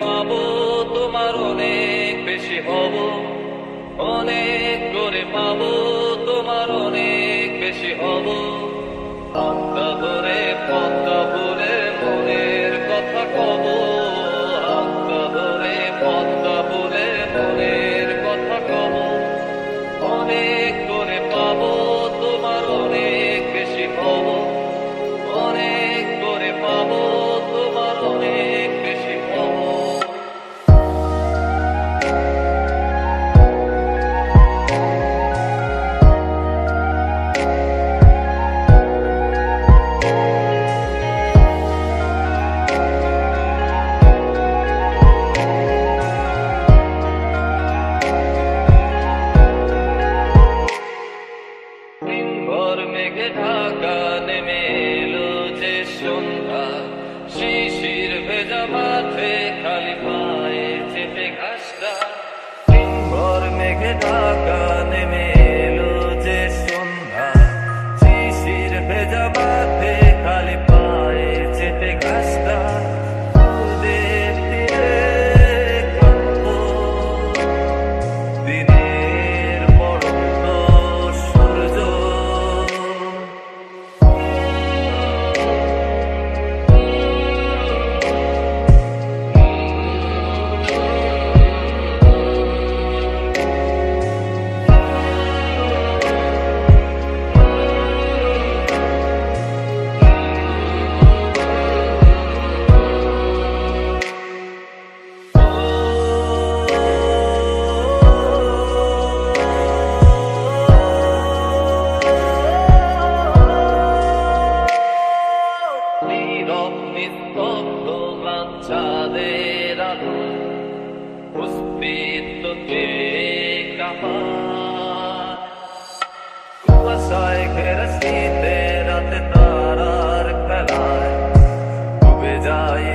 পাবো তোমার অনেক বেশি হব, অনেক করে পাবো তোমার অনেক বেশি হব। হাতটা ধরে পথটা ভুলে মনের কথা কব, হাতটা ধরে পথটা ভুলে মনের কথা কব। অনেক করে পাবো তোমার অনেক বেশি হব, অনেক করে পাবো তোমার অনেক বেশি হব। মেঘে ঢাকা নেমে এলো যে সন্ধ্যা, শিশির ভেজা মাঠে খালি পায়ে চেপে ঘাসটা। দিনভর মেঘে ঢাকা নেমে এলো যে সন্ধ্যা, শিশির ভেজা মাঠে খালি পায়ে চেপে ঘাসটা। নদের তীরে ক্লান্ত দিনের পড়ন্ত সূর্য, নিস্তব্ধ চাঁদের আলো অস্তিত্বকে কাঁপায়। কুয়াশায় ঘেরা শীতের রাতে তারার খেলায় ডুবে যায়